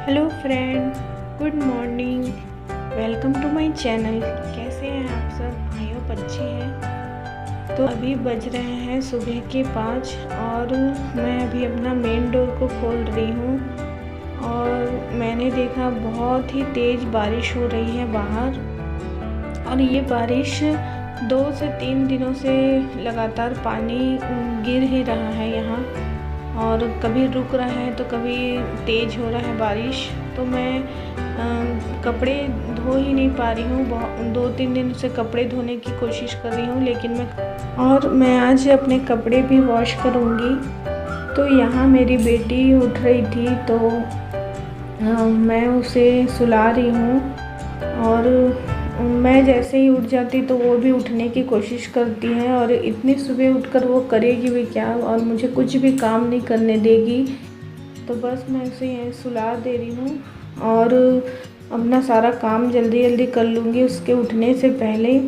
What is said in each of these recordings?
Hello friend, good morning. Welcome to my channel. कैसे हैं आप सब? आई होप अच्छे हैं। तो अभी बज रहे हैं सुबह के 5 और मैं अभी अपना मेन डोर को खोल रही हूँ और मैंने देखा बहुत ही तेज़ बारिश हो रही है बाहर। और ये बारिश 2 से 3 दिनों से लगातार पानी गिर ही रहा है यहाँ, और कभी रुक रहा है तो कभी तेज़ हो रहा है बारिश। तो मैं कपड़े धो ही नहीं पा रही हूँ। 2-3 दिन से कपड़े धोने की कोशिश कर रही हूँ, लेकिन मैं आज अपने कपड़े भी वॉश करूँगी। तो यहाँ मेरी बेटी उठ रही थी तो मैं उसे सुला रही हूँ, और मैं जैसे ही उठ जाती तो वो भी उठने की कोशिश करती है, और इतनी सुबह उठकर वो करेगी भी क्या, और मुझे कुछ भी काम नहीं करने देगी। तो बस मैं उसे यहीं सुला दे रही हूँ और अपना सारा काम जल्दी जल्दी कर लूँगी उसके उठने से पहले।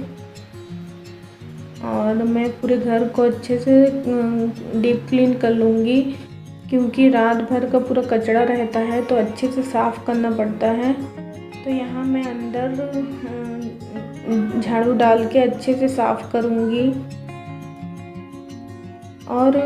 और मैं पूरे घर को अच्छे से डीप क्लीन कर लूँगी, क्योंकि रात भर का पूरा कचरा रहता है तो अच्छे से साफ़ करना पड़ता है। तो यहाँ मैं अंदर झाड़ू डाल के अच्छे से साफ़ करूँगी। और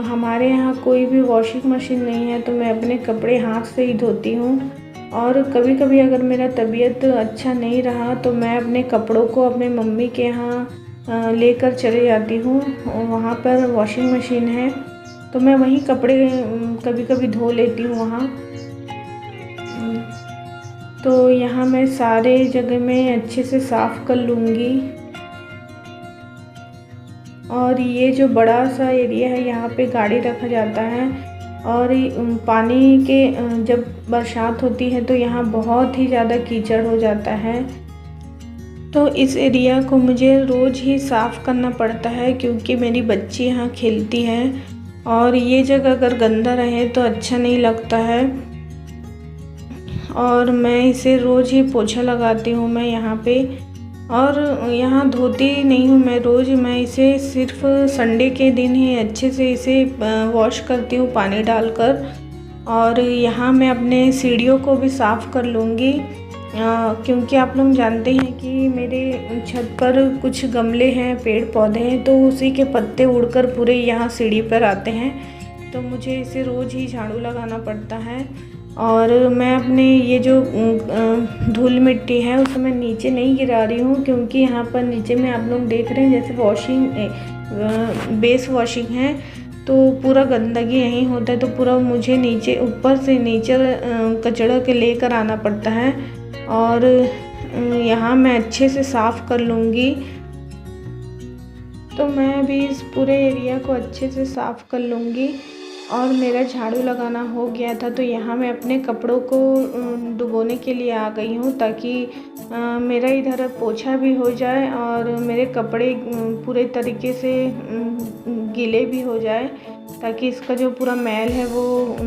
हमारे यहाँ कोई भी वॉशिंग मशीन नहीं है तो मैं अपने कपड़े हाथ से ही धोती हूँ। और कभी कभी अगर मेरा तबीयत अच्छा नहीं रहा तो मैं अपने कपड़ों को अपने मम्मी के यहाँ लेकर चले जाती हूँ। वहाँ पर वॉशिंग मशीन है तो मैं वहीं कपड़े कभी कभी धो लेती हूँ वहाँ। तो यहाँ मैं सारे जगह में अच्छे से साफ़ कर लूँगी। और ये जो बड़ा सा एरिया है यहाँ पे गाड़ी रखा जाता है, और पानी के जब बरसात होती है तो यहाँ बहुत ही ज़्यादा कीचड़ हो जाता है। तो इस एरिया को मुझे रोज़ ही साफ़ करना पड़ता है, क्योंकि मेरी बच्ची यहाँ खेलती है और ये जगह अगर गंदा रहे तो अच्छा नहीं लगता है। और मैं इसे रोज़ ही पोछा लगाती हूँ मैं यहाँ पे, और यहाँ धोती नहीं हूँ मैं रोज़। मैं इसे सिर्फ संडे के दिन ही अच्छे से इसे वॉश करती हूँ पानी डालकर। और यहाँ मैं अपने सीढ़ियों को भी साफ़ कर लूँगी, क्योंकि आप लोग जानते हैं कि मेरे छत पर कुछ गमले हैं, पेड़ पौधे हैं, तो उसी के पत्ते उड़कर पूरे यहाँ सीढ़ी पर आते हैं। तो मुझे इसे रोज़ ही झाड़ू लगाना पड़ता है। और मैं अपने ये जो धूल मिट्टी है उसे मैं नीचे नहीं गिरा रही हूँ, क्योंकि यहाँ पर नीचे में आप लोग देख रहे हैं जैसे बेस वॉशिंग है तो पूरा गंदगी यहीं होता है, तो पूरा मुझे नीचे ऊपर से नीचे कचड़ा के लेकर आना पड़ता है। और यहाँ मैं अच्छे से साफ़ कर लूँगी। तो मैं अभी इस पूरे एरिया को अच्छे से साफ़ कर लूँगी। और मेरा झाड़ू लगाना हो गया था तो यहाँ मैं अपने कपड़ों को डुबोने के लिए आ गई हूँ, ताकि मेरा इधर पोछा भी हो जाए और मेरे कपड़े पूरे तरीके से गीले भी हो जाए, ताकि इसका जो पूरा मैल है वो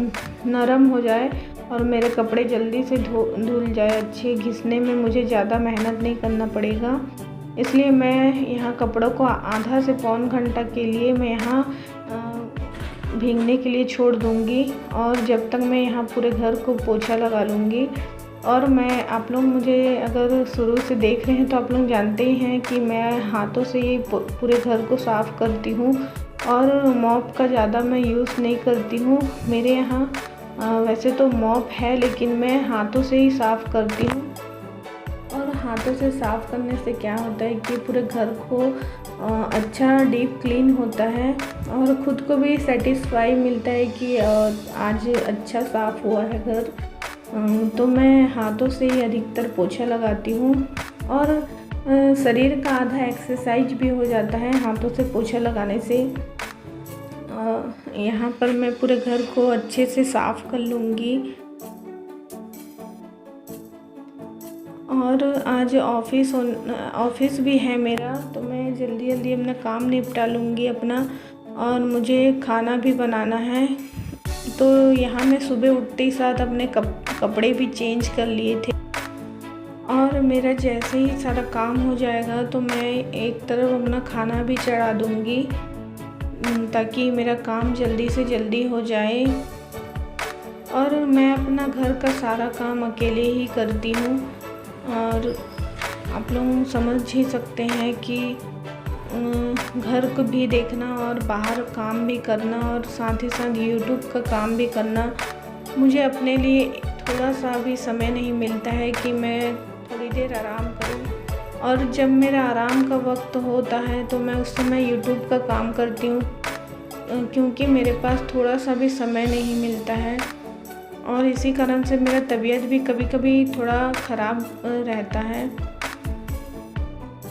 नरम हो जाए और मेरे कपड़े जल्दी से धुल जाए। अच्छे घिसने में मुझे ज़्यादा मेहनत नहीं करना पड़ेगा, इसलिए मैं यहाँ कपड़ों को आधा से पौन घंटा के लिए मैं यहाँ भीगने के लिए छोड़ दूँगी, और जब तक मैं यहाँ पूरे घर को पोछा लगा लूँगी। और मैं आप लोग मुझे अगर शुरू से देख रहे हैं तो आप लोग जानते ही हैं कि मैं हाथों से ही पूरे घर को साफ़ करती हूँ, और मॉप का ज़्यादा मैं यूज़ नहीं करती हूँ। मेरे यहाँ वैसे तो मॉप है, लेकिन मैं हाथों से ही साफ़ करती हूँ। और हाथों से साफ़ करने से क्या होता है कि पूरे घर को अच्छा डीप क्लीन होता है, और ख़ुद को भी सेटिस्फाई मिलता है कि आज अच्छा साफ़ हुआ है घर। तो मैं हाथों से ही अधिकतर पोछा लगाती हूँ, और शरीर का आधा एक्सरसाइज भी हो जाता है हाथों से पोछा लगाने से। यहाँ पर मैं पूरे घर को अच्छे से साफ़ कर लूँगी। और आज ऑफिस भी है मेरा, तो मैं जल्दी जल्दी अपना काम निपटा लूँगी अपना, और मुझे खाना भी बनाना है। तो यहाँ मैं सुबह उठते ही साथ अपने कपड़े भी चेंज कर लिए थे, और मेरा जैसे ही सारा काम हो जाएगा तो मैं एक तरफ अपना खाना भी चढ़ा दूँगी, ताकि मेरा काम जल्दी से जल्दी हो जाए। और मैं अपना घर का सारा काम अकेले ही करती हूँ। और आप लोग समझ ही सकते हैं कि घर को भी देखना और बाहर काम भी करना और साथ ही साथ यूट्यूब का काम भी करना, मुझे अपने लिए थोड़ा सा भी समय नहीं मिलता है कि मैं थोड़ी देर आराम करूं। और जब मेरा आराम का वक्त होता है तो मैं उस समय यूट्यूब का काम करती हूँ, क्योंकि मेरे पास थोड़ा सा भी समय नहीं मिलता है। और इसी कारण से मेरा तबीयत भी कभी कभी थोड़ा ख़राब रहता है।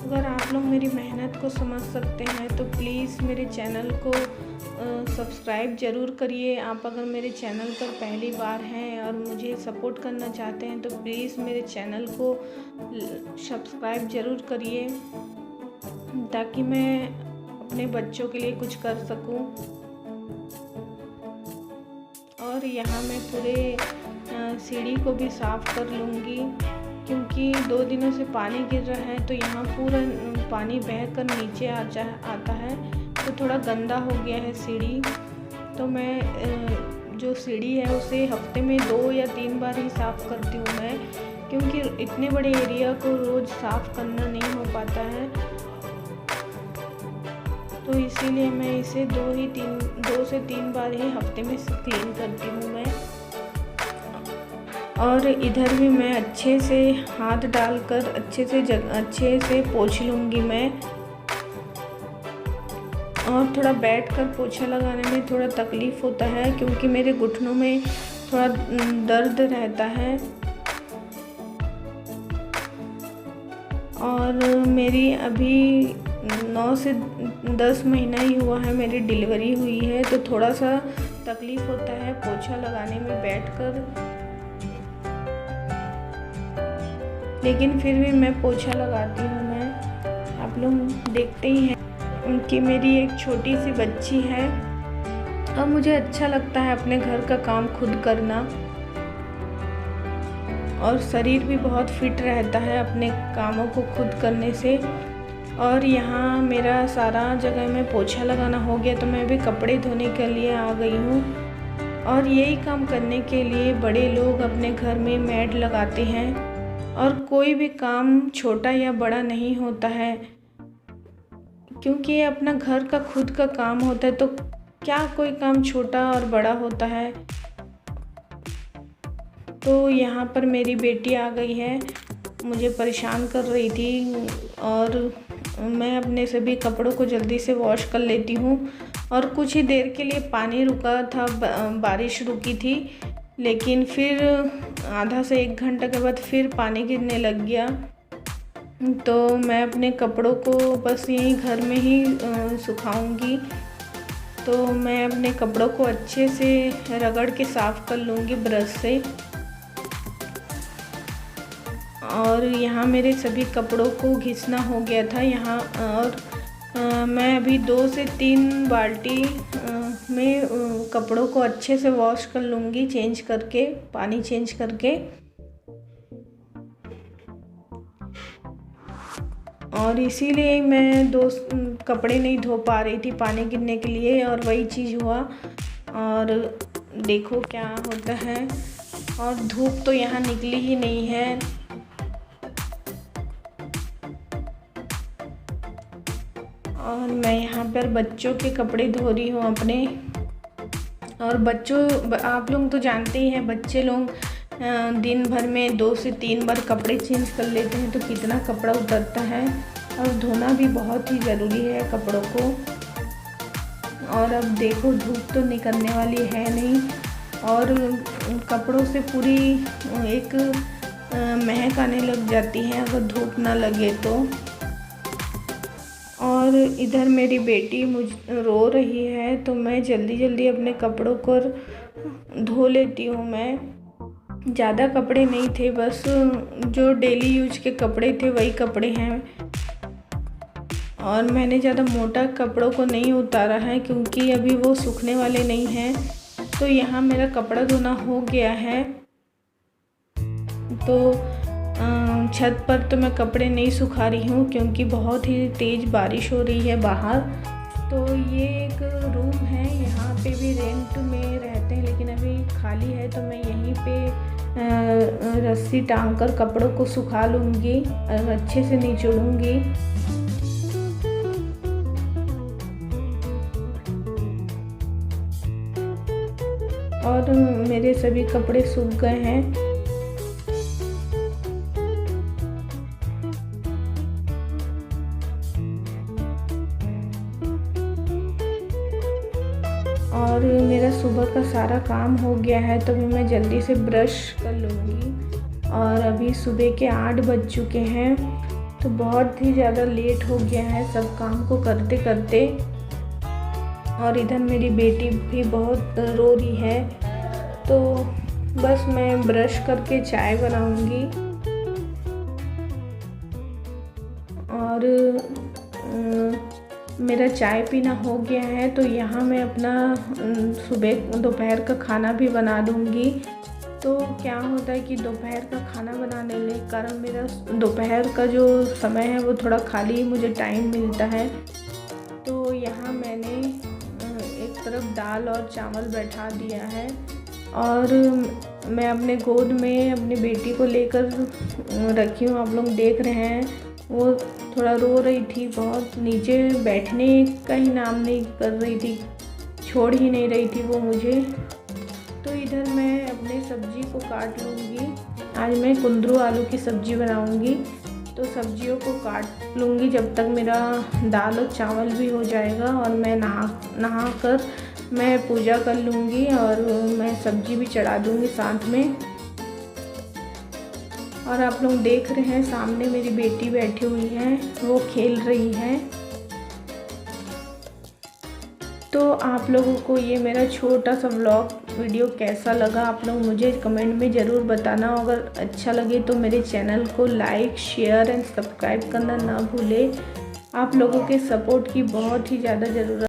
अगर आप लोग मेरी मेहनत को समझ सकते हैं तो प्लीज़ मेरे चैनल को सब्सक्राइब ज़रूर करिए। आप अगर मेरे चैनल पर पहली बार हैं और मुझे सपोर्ट करना चाहते हैं तो प्लीज़ मेरे चैनल को सब्सक्राइब ज़रूर करिए, ताकि मैं अपने बच्चों के लिए कुछ कर सकूं। और यहाँ मैं पूरे सीढ़ी को भी साफ़ कर लूँगी, क्योंकि 2 दिनों से पानी गिर रहा है तो यहाँ पूरा पानी बहकर नीचे आता है, तो थोड़ा गंदा हो गया है सीढ़ी। तो मैं जो सीढ़ी है उसे हफ्ते में 2 या 3 बार ही साफ़ करती हूँ मैं, क्योंकि इतने बड़े एरिया को रोज़ साफ़ करना नहीं हो पाता है। तो इसीलिए मैं इसे 2 से 3 बार ही हफ्ते में क्लीन करती हूँ मैं। और इधर भी मैं अच्छे से हाथ डालकर अच्छे से पोंछ लूँगी मैं। और थोड़ा बैठकर पोछा लगाने में थोड़ा तकलीफ़ होता है, क्योंकि मेरे घुटनों में थोड़ा दर्द रहता है। और मेरी अभी 9 से 10 महीना ही हुआ है, मेरी डिलीवरी हुई है, तो थोड़ा सा तकलीफ़ होता है पोछा लगाने में बैठकर। लेकिन फिर भी मैं पोछा लगाती हूँ मैं। आप लोग देखते ही हैं कि मेरी एक छोटी सी बच्ची है, और मुझे अच्छा लगता है अपने घर का काम खुद करना। और शरीर भी बहुत फिट रहता है अपने कामों को खुद करने से। और यहाँ मेरा सारा जगह में पोछा लगाना हो गया, तो मैं भी कपड़े धोने के लिए आ गई हूँ। और यही काम करने के लिए बड़े लोग अपने घर में मेड लगाते हैं। और कोई भी काम छोटा या बड़ा नहीं होता है, क्योंकि ये अपना घर का खुद का काम होता है, तो क्या कोई काम छोटा और बड़ा होता है। तो यहाँ पर मेरी बेटी आ गई है, मुझे परेशान कर रही थी, और मैं अपने सभी कपड़ों को जल्दी से वॉश कर लेती हूँ। और कुछ ही देर के लिए पानी रुका था, बारिश रुकी थी, लेकिन फिर आधा से 1 घंटा के बाद फिर पानी गिरने लग गया। तो मैं अपने कपड़ों को बस यहीं घर में ही सुखाऊंगी। तो मैं अपने कपड़ों को अच्छे से रगड़ के साफ़ कर लूँगी ब्रश से। और यहाँ मेरे सभी कपड़ों को घिसना हो गया था यहाँ। और मैं अभी 2 से 3 बाल्टी में कपड़ों को अच्छे से वॉश कर लूँगी, पानी चेंज करके। और इसीलिए मैं 2 कपड़े नहीं धो पा रही थी पानी गिरने के लिए, और वही चीज़ हुआ। और देखो क्या होता है। और धूप तो यहाँ निकली ही नहीं है। और मैं यहाँ पर बच्चों के कपड़े धो रही हूँ अपने। और आप लोग तो जानते ही हैं, बच्चे लोग दिन भर में 2 से 3 बार कपड़े चेंज कर लेते हैं, तो कितना कपड़ा उतरता है। और धोना भी बहुत ही ज़रूरी है कपड़ों को। और अब देखो धूप तो निकलने वाली है नहीं, और कपड़ों से पूरी एक महक आने लग जाती है अगर धूप ना लगे तो। और इधर मेरी बेटी रो रही है, तो मैं जल्दी अपने कपड़ों को धो लेती हूँ मैं। ज़्यादा कपड़े नहीं थे, बस जो डेली यूज के कपड़े थे वही कपड़े हैं। और मैंने ज़्यादा मोटा कपड़ों को नहीं उतारा है, क्योंकि अभी वो सूखने वाले नहीं हैं। तो यहाँ मेरा कपड़ा धोना हो गया है। तो छत पर तो मैं कपड़े नहीं सुखा रही हूँ, क्योंकि बहुत ही तेज़ बारिश हो रही है बाहर। तो ये एक रूम है, यहाँ पे भी रेंट में रहते हैं, लेकिन अभी खाली है तो मैं यहीं पे रस्सी टांग कर कपड़ों को सुखा लूँगी और अच्छे से निचोड़ूँगी। और मेरे सभी कपड़े सूख गए हैं। और मेरा सुबह का सारा काम हो गया है तो अभी मैं जल्दी से ब्रश कर लूँगी। और अभी सुबह के 8 बज चुके हैं तो बहुत ही ज़्यादा लेट हो गया है सब काम को करते करते। और इधर मेरी बेटी भी बहुत रो रही है तो बस मैं ब्रश करके चाय बनाऊँगी। और मेरा चाय पीना हो गया है तो यहाँ मैं अपना सुबह दोपहर का खाना भी बना दूँगी। तो क्या होता है कि दोपहर का खाना बनाने के कारण मेरा दोपहर का जो समय है वो थोड़ा खाली मुझे टाइम मिलता है। तो यहाँ मैंने एक तरफ दाल और चावल बैठा दिया है और मैं अपने गोद में अपनी बेटी को लेकर रखी हूँ। आप लोग देख रहे हैं वो थोड़ा रो रही थी बहुत, नीचे बैठने का ही नाम नहीं कर रही थी, छोड़ ही नहीं रही थी वो मुझे। तो इधर मैं अपने सब्जी को काट लूँगी। आज मैं कुंदरू आलू की सब्ज़ी बनाऊँगी तो सब्जियों को काट लूँगी जब तक मेरा दाल और चावल भी हो जाएगा। और मैं नहा कर मैं पूजा कर लूँगी और मैं सब्ज़ी भी चढ़ा दूँगी साथ में। और आप लोग देख रहे हैं सामने मेरी बेटी बैठी हुई है, वो खेल रही है। तो आप लोगों को ये मेरा छोटा सा व्लॉग वीडियो कैसा लगा आप लोग मुझे कमेंट में ज़रूर बताना। अगर अच्छा लगे तो मेरे चैनल को लाइक शेयर एंड सब्सक्राइब करना ना भूलें। आप लोगों के सपोर्ट की बहुत ही ज़्यादा ज़रूरत